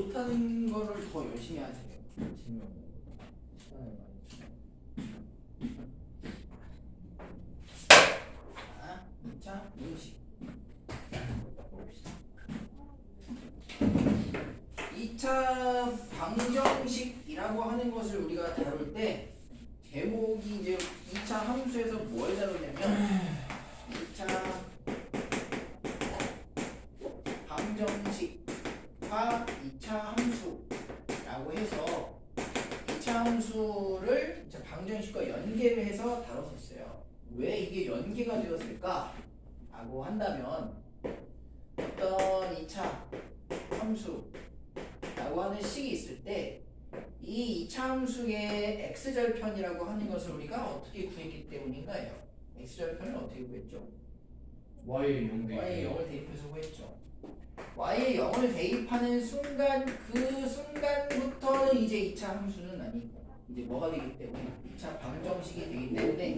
못하는 거를 더 열심히 하세요. 재미없는 거. 시간을 많이 주세요. 자, 2차 문식. 봅시다. 2차 방정식이라고 하는 것을 우리가 다룰 때 제목이 이제 2차 함수에서 뭘 다루냐면 2차 방정식과 2차 함수라고 해서 2차 함수를 방정식과 연계를 해서 다뤘었어요. 왜 이게 연계가 되었을까? 라고 한다면 어떤 2차 함수라고 하는 식이 있을 때 이 2차 함수의 x절편이라고 하는 것을 우리가 어떻게 구했기 때문인가요? x절편을 어떻게 구했죠? y의 0 y의 0을 대입해서 구했죠. y의 0을 대입하는 순간 그 순간부터는 이제 2차 함수는 아니고 이제 뭐가 되기 때문에 2차 방정식이 되기 때문에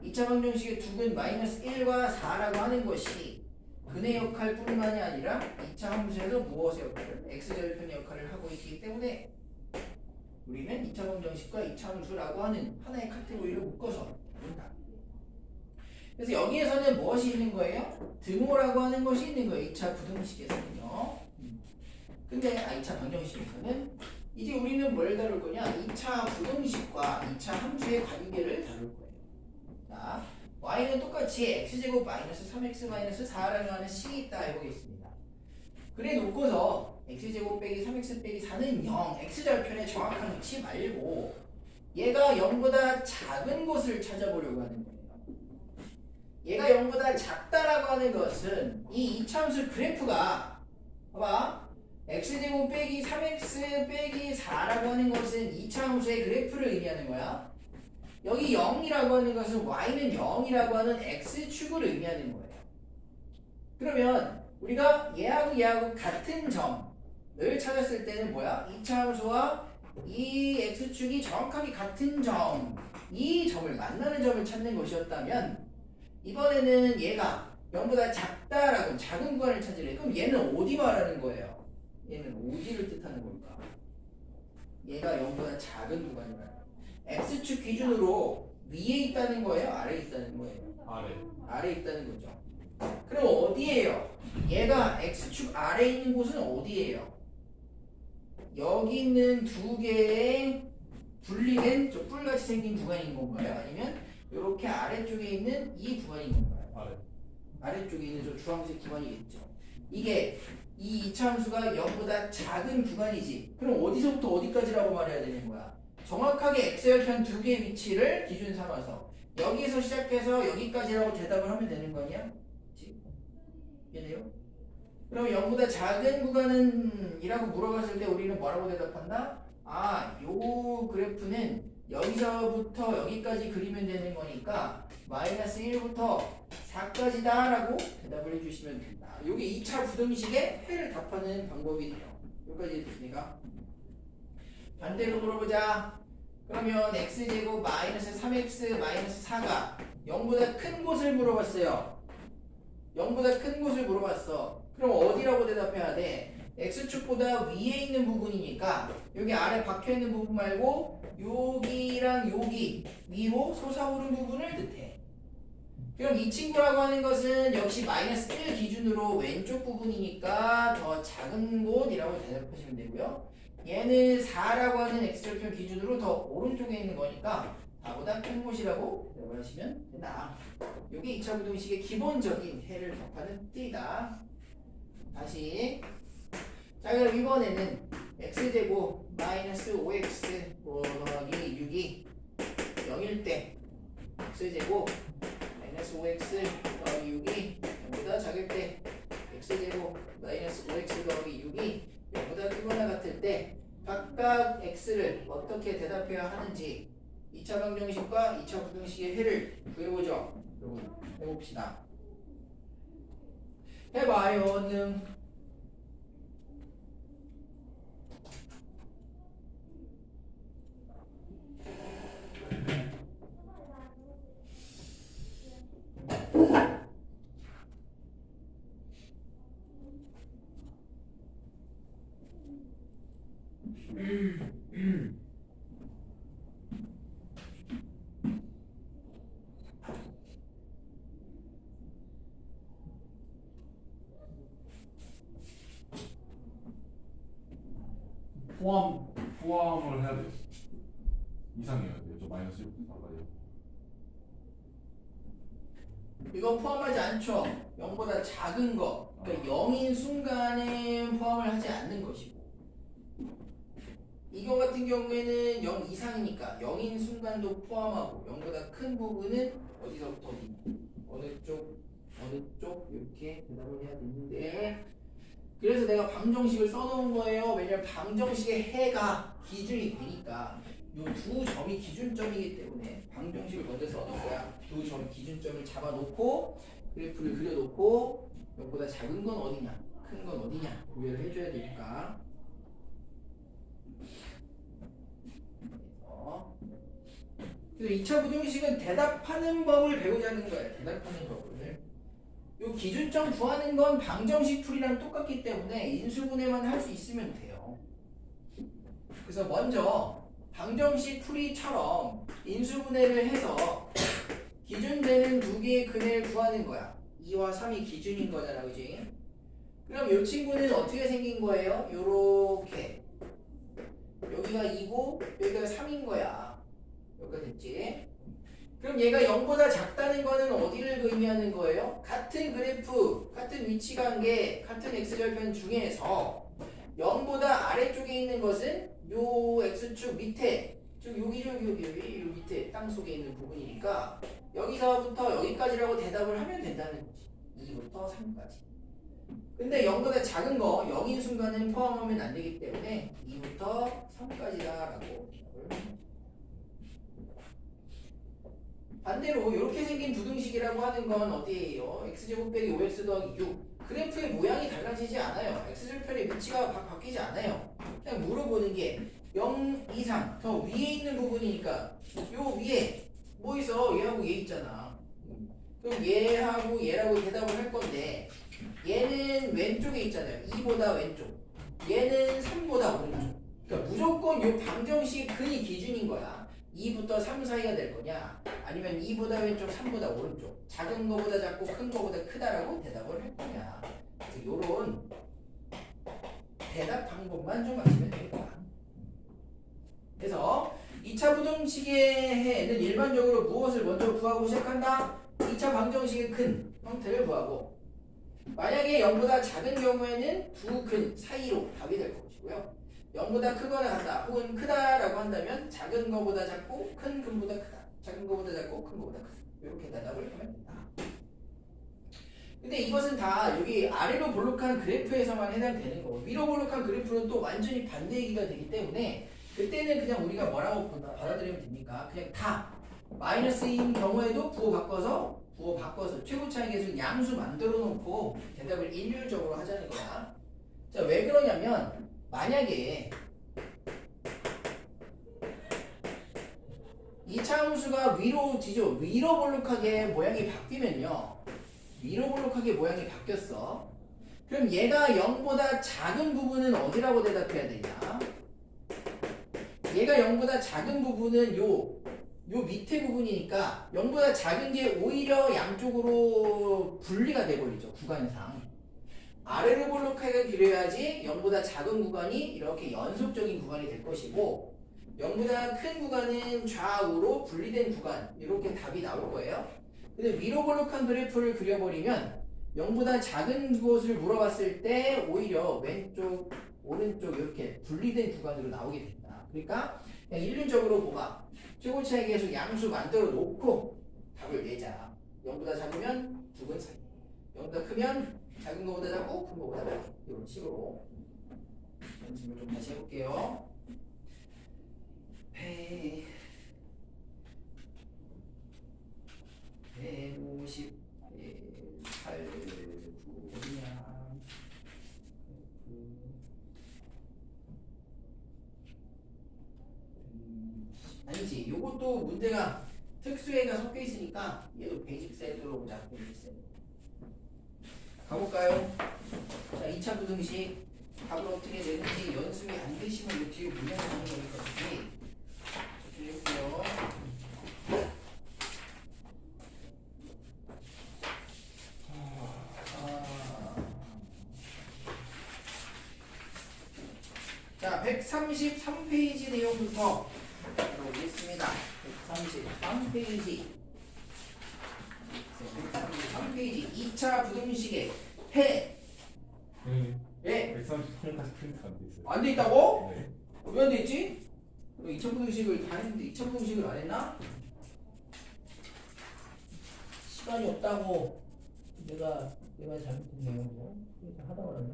2차 방정식의 두 근 마이너스 1과 4라고 하는 것이 근의 역할뿐만이 아니라 2차 함수에서 무엇의 역할을? x절편의 역할을 하고 있기 때문에 우리는 2차 방정식과 2차 함수라고 하는 하나의 카테고리를 묶어서 본다. 그래서 여기에서는 무엇이 있는 거예요? 등호라고 하는 것이 있는 거예요. 2차 부등식에서는요. 근데 2차 방정식에서는 이제 우리는 뭘 다룰 거냐? 2차 부등식과 2차 함수의 관계를 다룰 거예요. 자, y는 똑같이 x제곱 마이너스 3x 마이너스 4라고 하는 식이 있다 해보겠습니다. 그래 놓고서 x제곱 빼기 3x 빼기 4는 0, x절편의 정확한 위치 말고 얘가 0보다 작은 곳을 찾아보려고 하는 거예요. 얘가 0보다 작다라고 하는 것은 이 이차함수 그래프가 봐봐 x제곱 빼기 3x 빼기 4라고 하는 것은 이차함수의 그래프를 의미하는 거야. 여기 0이라고 하는 것은 y는 0이라고 하는 x축을 의미하는 거예요. 그러면 우리가 얘하고 같은 점을 찾았을 때는 뭐야? 이차함수와 이 x축이 정확하게 같은 점, 이 점을 만나는 점을 찾는 것이었다면 이번에는 얘가 0보다 작다라고 작은 구간을 찾으래. 그럼 얘는 어디 말하는 거예요? 얘는 어디를 뜻하는 걸까? 얘가 0보다 작은 구간이라. x축 기준으로 위에 있다는 거예요? 아래에 있다는 거예요? 아래에 있다는 거죠. 그럼 어디예요? 얘가 x축 아래에 있는 곳은 어디예요? 여기 있는 두 개의 분리된 저 뿔같이 생긴 구간인 건가요? 아니면 이렇게 아래쪽에 있는 이 구간인 건가요? 아래쪽에 있는 저 주황색 구간이겠죠. 이게 이 이차함수가 0보다 작은 구간이지. 그럼 어디서부터 어디까지라고 말해야 되는 거야? 정확하게 x절편 두 개의 위치를 기준 삼아서 여기에서 시작해서 여기까지라고 대답을 하면 되는 거 아니야? 그치? 이해돼요? 그럼 0보다 작은 구간은 이라고 물어봤을 때 우리는 뭐라고 대답한다? 아, 요 그래프는 여기서부터 여기까지 그리면 되는 거니까 마이너스 1부터 4까지다 라고 대답을 해주시면 된다. 이게 2차 부등식의 해를 답하는 방법이 돼요. 여기까지 됐습니까? 반대로 물어보자. 그러면 x제곱 마이너스 3x 마이너스 4가 0보다 큰 곳을 물어봤어요. 0보다 큰 곳을 물어봤어. 그럼 어디라고 대답해야 돼? x축보다 위에 있는 부분이니까 여기 아래 박혀있는 부분 말고 여기랑 여기 위로 솟아오른 부분을 뜻해. 그럼 이 친구라고 하는 것은 역시 마이너스 1 기준으로 왼쪽 부분이니까 더 작은 곳이라고 대답하시면 되고요. 얘는 4라고 하는 x절편 기준으로 더 오른쪽에 있는 거니까 4보다 큰 곳이라고 대답하시면 된다. 이게 2차 부등식의 기본적인 해를 답하는 띠다. 다시 자, 그럼 이번에는 x제곱 마이너스 5x 더하기 6이 0일 때 x제곱 마이너스 5x 더하기 6이 0보다 작을 때 x제곱 마이너스 5x 더하기 6이 0보다 크거나 같을 때 각각 x를 어떻게 대답해야 하는지 2차 방정식과 2차 부등식의 해를 구해보죠. 여러분 해봅시다. 해봐요. 능 포함을 해야 돼요. 이상해야 돼요. 저 마이너스 1부터 나가요. 이건 포함하지 않죠. 0보다 작은 거. 그러니까 0인 순간에 포함을 하지 않는 것이고. 이거 같은 경우에는 0 이상이니까 0인 순간도 포함하고 0보다 큰 부분은 어디서부터 어디? 어느 쪽 이렇게 대답을 해야 되는데 그래서 내가 방정식을 써놓은 거예요. 왜냐면 방정식의 해가 기준이 되니까 이 두 점이 기준점이기 때문에 방정식을 먼저 써놓은 거야. 두 점 기준점을 잡아놓고 그래프를 그려놓고 0보다 작은 건 어디냐 큰 건 어디냐 구별을 해줘야 되니까. 그래서 2차 부등식은 대답하는 법을 배우자는 거예요. 대답하는 법을. 요 기준점 구하는 건 방정식 풀이랑 똑같기 때문에 인수분해만 할 수 있으면 돼요. 그래서 먼저 방정식 풀이처럼 인수분해를 해서 기준되는 두 개의 근해를 구하는 거야. 2와 3이 기준인 거잖아, 그지? 그럼 이 친구는 어떻게 생긴 거예요? 요렇게 여기가 2고 여기가 3인 거야. 여기가 됐지? 그럼 얘가 0보다 작다는 거는 어디를 의미하는 거예요? 같은 그래프, 같은 위치관계, 같은 x절편 중에서 0보다 아래쪽에 있는 것은 요 x축 밑에, 즉 여기 밑에 땅 속에 있는 부분이니까 여기서부터 여기까지라고 대답을 하면 된다는 거지. 2부터 3까지. 근데 0보다 작은 거 0인 순간은 포함하면 안 되기 때문에 2부터 3까지다라고 대답을 합니다. 반대로 이렇게 생긴 부등식이라고 하는 건 어디예요? x제곱 빼기 5x 더하기 6. 그래프의 모양이 달라지지 않아요. x절편의 위치가 바뀌지 않아요. 그냥 물어보는 게 0 이상 더 위에 있는 부분이니까 요 위에 뭐 있어? 얘하고 얘 있잖아. 그럼 얘하고 얘라고 대답을 할 건데 얘는 왼쪽에 있잖아요. 2보다 왼쪽. 얘는 3보다 오른쪽. 그러니까 무조건 요 방정식 근이 기준인 거야. 2부터 3 사이가 될 거냐 아니면 2보다 왼쪽 3보다 오른쪽 작은 거보다 작고 큰 거보다 크다라고 대답을 할 거냐. 그래서 요런 대답 방법만 좀 아시면 되겠다. 그래서 2차 부등식의 해는 일반적으로 무엇을 먼저 구하고 시작한다? 2차 방정식의 근 형태를 구하고 만약에 0보다 작은 경우에는 두 근 사이로 답이 될 것이고요. 0보다 크거나 같다 혹은 크다라고 한다면 작은 거보다 작고 큰 근보다 크다. 작은 거보다 작고 큰 거보다 크다. 이렇게 대답을 하면 된다. 근데 이것은 다 여기 아래로 볼록한 그래프에서만 해당되는 거고 위로 볼록한 그래프는 또 완전히 반대 얘기가 되기 때문에 그때는 그냥 우리가 뭐라고 받아들이면 됩니까? 그냥 다 마이너스인 경우에도 부호 바꿔서 최고차이 계수 양수 만들어 놓고 대답을 일률적으로 하자는 거야. 자, 왜 그러냐면 만약에 이차 함수가 위로 볼록하게 모양이 바뀌면요. 위로 볼록하게 모양이 바뀌었어. 그럼 얘가 0보다 작은 부분은 어디라고 대답해야 되냐? 얘가 0보다 작은 부분은 요 밑에 부분이니까 0보다 작은 게 오히려 양쪽으로 분리가 돼버리죠. 구간상. 아래로 볼록하게 그려야지 0보다 작은 구간이 이렇게 연속적인 구간이 될 것이고 0보다 큰 구간은 좌우로 분리된 구간 이렇게 답이 나올 거예요. 근데 위로 볼록한 그래프를 그려버리면 0보다 작은 곳을 물어봤을 때 오히려 왼쪽, 오른쪽 이렇게 분리된 구간으로 나오게 됩니다. 그러니까 그냥 일률적으로 뭐가 최고차이 계수 양수 만들어 놓고 답을 내자. 0보다 작으면 두 근 사이, 0보다 크면 작은 거보다 작고 큰 거보다 작고 이런 식으로 연습을 좀 다시 해볼게요. 150, 8, 9냐 아니지. 요것도 문제가 특수해가 섞여 있으니까 얘도 베이직 셋으로 보자. 베이직 셋. 가볼까요? 자, 2차 부등식 답을 어떻게 내는지 연습이 안 되시면 이 뒤에 문제가 나오는 거니까 해볼게요. 자, 133페이지 내용부터 보겠습니다. 133페이지. 133페이지 2차 부등식의 해. 예. 133까지 프린트 안 돼 있어요. 안 돼 있다고? 네. 왜 안 돼 있지? 2차 부등식을 다 했는데 2차 부등식을 안 했나? 시간이 없다고 내가 잘못했네요. 뭐. 그래서 하다 말았네.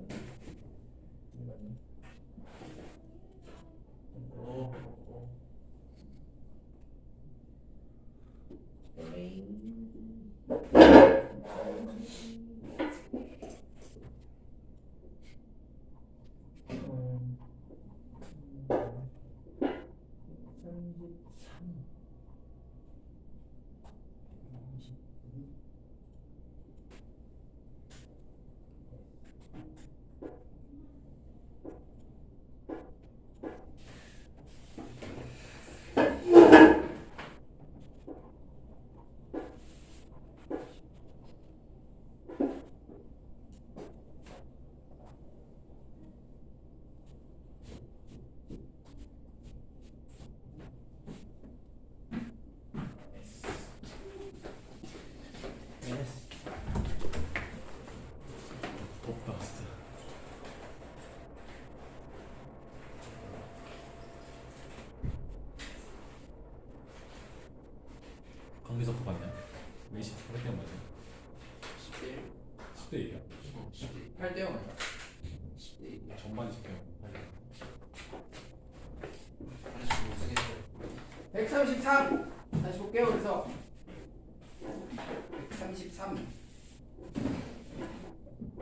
덥다 진짜. 강비석 봤냐? 왜 18대 맞아? 10대 10대 1이야? 10대 8대 0 아니야? 10대 1. 전반 10대 133 다시 볼게요. 그래서 133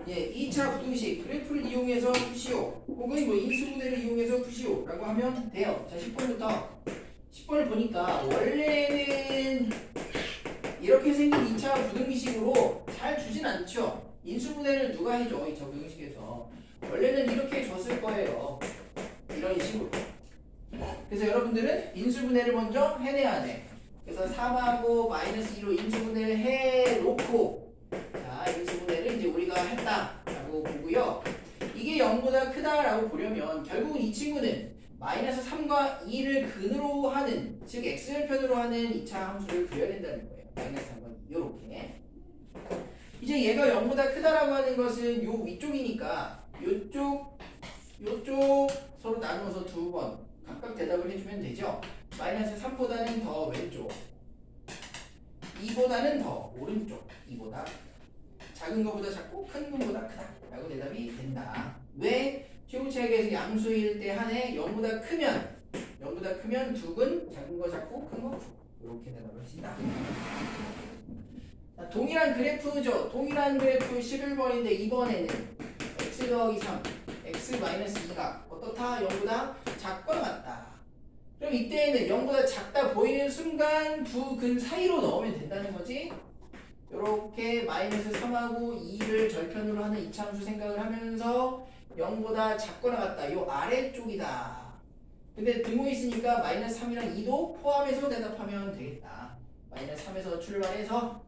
예, 2차 부등식 그래프를 이용해서 푸시오 혹은 뭐 인수분해를 이용해서 푸시오 라고 하면 돼요. 자 10번부터 10번을 보니까 원래는 이렇게 생긴 2차 부등식으로 잘 주진 않죠. 인수분해를 누가 해줘? 2차 부등식에서 원래는 이렇게 줬을 거예요. 이런 식으로. 그래서 여러분들은 인수분해를 먼저 해내야 돼. 그래서 3하고 마이너스 2로 인수분해를 해놓고 자 인수분해를 이제 우리가 했다라고 보고요. 이게 0보다 크다라고 보려면 결국은 이 친구는 마이너스 3과 2를 근으로 하는 즉 x절편으로 하는 2차 함수를 그려야 된다는 거예요. 마이너스 3과 2 요렇게. 이제 얘가 0보다 크다라고 하는 것은 요 위쪽이니까 요쪽 서로 나누어서 두 번 각각 대답을 해주면 되죠. 마이너스 3보다는 더 왼쪽 2보다는 더 오른쪽 2보다 작은 것보다 작고 큰 것보다 크다 라고 대답이 된다. 왜? 최고차익에서 양수일 때 한해 0보다 크면 두근 작은 거 작고 큰 거 이렇게 대답을 하신다. 자, 동일한 그래프죠. 동일한 그래프 11번인데 이번에는 x 더하기 3 x 마이너스 2가 어떻다? 0보다 작거나 같다. 그럼 이때에는 0보다 작다 보이는 순간 두 근 사이로 넣으면 된다는 거지. 이렇게 마이너스 3하고 2를 절편으로 하는 이차함수 생각을 하면서 0보다 작거나 같다. 요 아래쪽이다. 근데 등호 있으니까 마이너스 3이랑 2도 포함해서 대답하면 되겠다. 마이너스 3에서 출발해서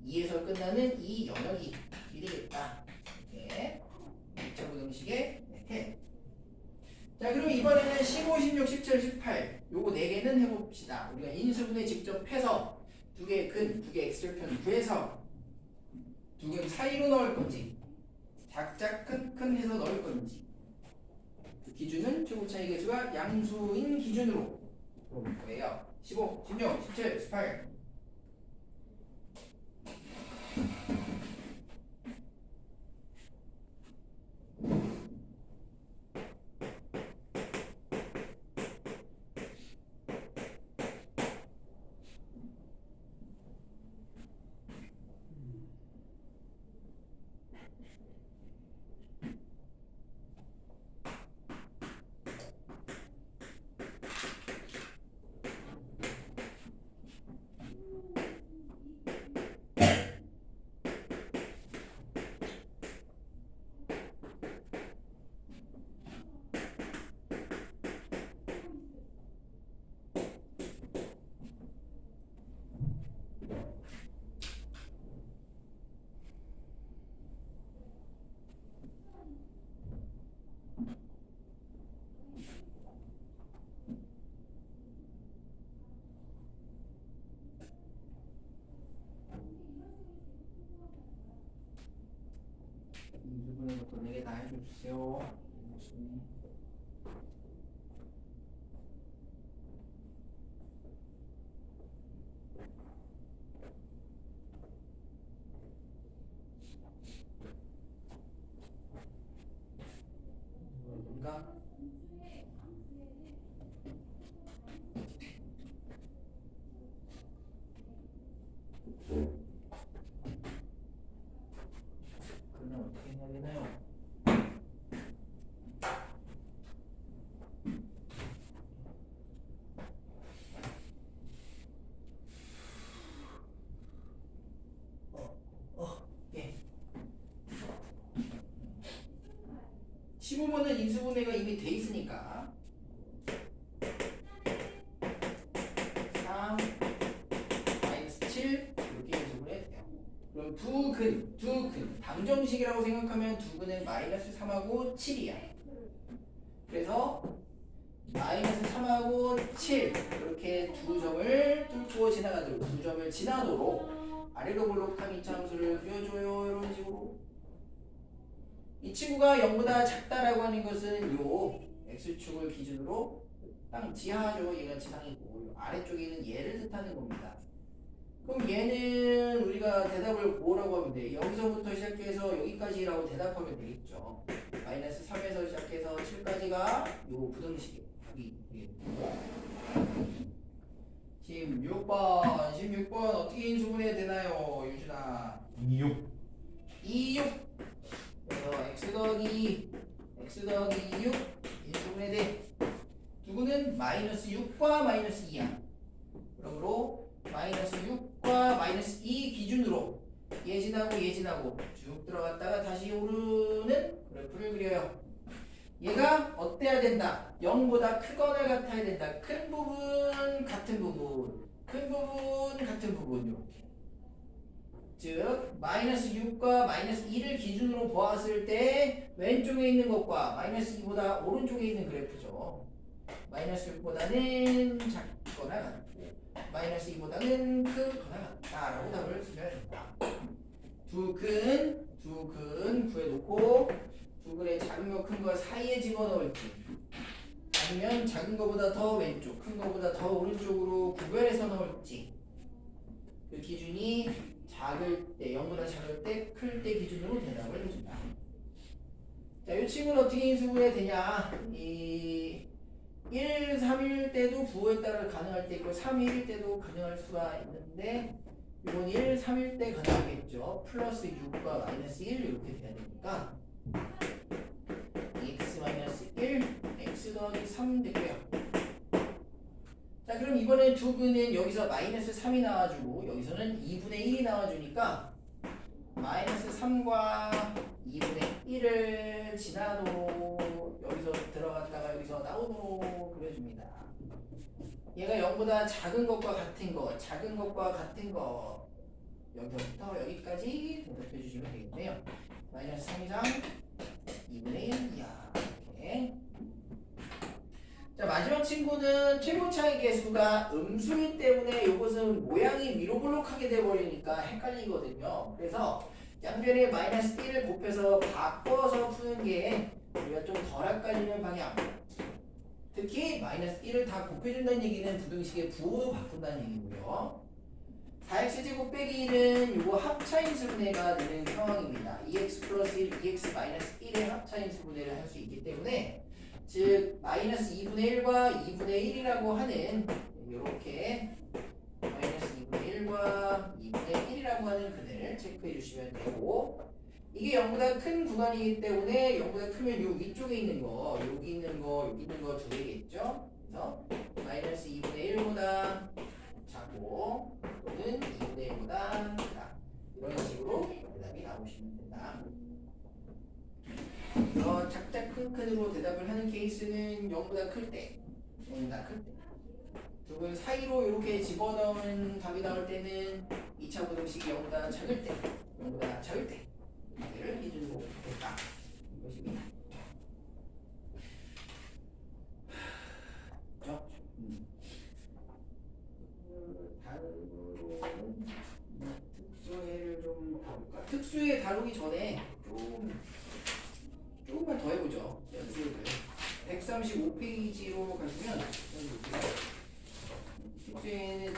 2에서 끝나는 이 영역이 되겠다. 이렇게 2차 부등식의 해. 자 그럼 이번에는 15, 16, 17, 18 요거 4개는 해봅시다. 우리가 인수분해 직접 해서 두 개의 근, 두 개의 x절편 구해서 두 근 사이로 넣을 건지 작작 큰 해서 넣을 건지 그 기준은 최고차이 계수가 양수인 기준으로 볼 거예요. 15, 16, 17, 18 1, 인수분해 것도 4개 다 해주세요. 뭔가 그러면 어떻게 해야 되나요? 예. 15번은 인수분해가 이미 돼 있으니까 3 마이너스 7 이렇게 인수분해 돼요. 그럼 두 근 방정식이라고 생각하면 두 근은 마이너스 3하고 7이야. 그래서 마이너스 3하고 7 이렇게 두 점을 뚫고 지나가도록 두 점을 지나도록 아래로 볼록한 이차 함수를 그려줘요. 이런 식으로 이 친구가 0보다 작다라고 하는 것은 요 x축을 기준으로 땅 지하죠. 얘가 지상이고 아래쪽에 있는 얘를 뜻하는 겁니다. 그럼 얘는 우리가 대답을 뭐라고 하면 돼? 여기서부터 시작해서 여기까지라고 대답하면 되겠죠. 마이너스 3에서 시작해서 7까지가 요 부등식이에요. 여기 16번 어떻게 인수분해 되나요? 유준아 26 그래서 x 더하기 6 인수분해 돼. 누구는 마이너스 6과 마이너스 2야. 그러므로 마이너스 6과 마이너스 2 기준으로 얘 지나고 쭉 들어갔다가 다시 오르는 그래프를 그려요. 얘가 어때야 된다? 0보다 크거나 같아야 된다. 큰 부분 같은 부분 이렇게. 즉 마이너스 6과 마이너스 2를 기준으로 보았을 때 왼쪽에 있는 것과 마이너스 2보다 오른쪽에 있는 그래프죠. 마이너스 6보다는 작거나 같고 마이너스 2보다는 크거나 같다라고 답을 쓰셔야 된다. 두 근 구해놓고 두 근의 작은 거 큰 거 사이에 집어넣을지 아니면 작은 거보다 더 왼쪽 큰 거보다 더 오른쪽으로 구별해서 넣을지 그 기준이 작을 때 0보다 작을 때 클 때 기준으로 대답을 해준다. 자, 이 친구는 어떻게 인수분해 되냐? 이 1, 3일 때도 부호에 따라 가능할 때 있고 3, 1일 때도 가능할 수가 있는데 이건 1, 3일 때 가능하겠죠. 플러스 6과 마이너스 1 이렇게 돼야 되니까 x 마이너스 1, x 더하기 3 되고요. 자, 그럼 이번에 두 근은 여기서 마이너스 3이 나와주고 여기서는 2분의 1이 나와주니까 마이너스 3과 2분의 1을 지나도록 여기서 들어갔다가 여기서 나오도록 그려줍니다. 얘가 0보다 작은 것과 같은 거 여기서부터 여기까지 대답해 주시면 되겠네요. 마이너스 3 이상 2분의 1이야. 이렇게. 자, 마지막 친구는 최고 차이 계수가 음수이기 때문에 이것은 모양이 위로 볼록하게 돼버리니까 헷갈리거든요. 그래서 양변에 마이너스 1을 곱해서 바꿔서 푸는 게 우리가 좀 덜 헷갈리는 방향. 특히 마이너스 1을 다 곱해준다는 얘기는 부등식의 부호도 바꾼다는 얘기고요. 4x제곱 빼기 1은 이거 합차인수분해가 되는 상황입니다. 2x 플러스 1, 2x 마이너스 1의 합차인수분해를 할 수 있기 때문에 즉 마이너스 2분의 1과 2분의 1이라고 하는 이렇게 마이너스 2분의 1과 2분의 1이라고 하는 근을 체크해 주시면 되고 이게 0보다 큰 구간이기 때문에 0보다 크면 요 위쪽에 있는 거 여기 있는 거 두 개겠죠. 그래서 마이너스 2분의 1보다 작고 또는 2분의 1보다 크다 이런 식으로 대답이 나오시면 된다. 작작 큰으로 대답을 하는 케이스는 0보다 클 때, 두 근 사이로 이렇게 집어넣은 답이 나올 때는 2차 부등식이 0보다 작을 때, 이를 기준으로 했다. 이것입니다. 그렇죠? 다음으로는 특수해를 좀 다룰까? 특수해 다루기 전에 조금만 더 해보죠. 연습을. 135페이지로 가시면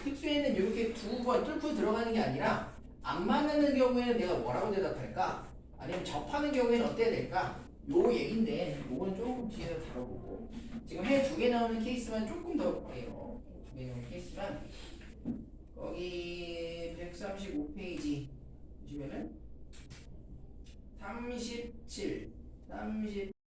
특수에는 이렇게 두 번 뚫고 들어가는 게 아니라 안 맞는 경우에는 내가 뭐라고 대답할까? 아니면 접하는 경우에는 어때야 될까? 요 얘긴데 요건 조금 뒤에서 다뤄보고 지금 해 2개 나오는 케이스만 조금 더 해요. 2개 나오는 케이스만 거기 135페이지 보시면은 37, 30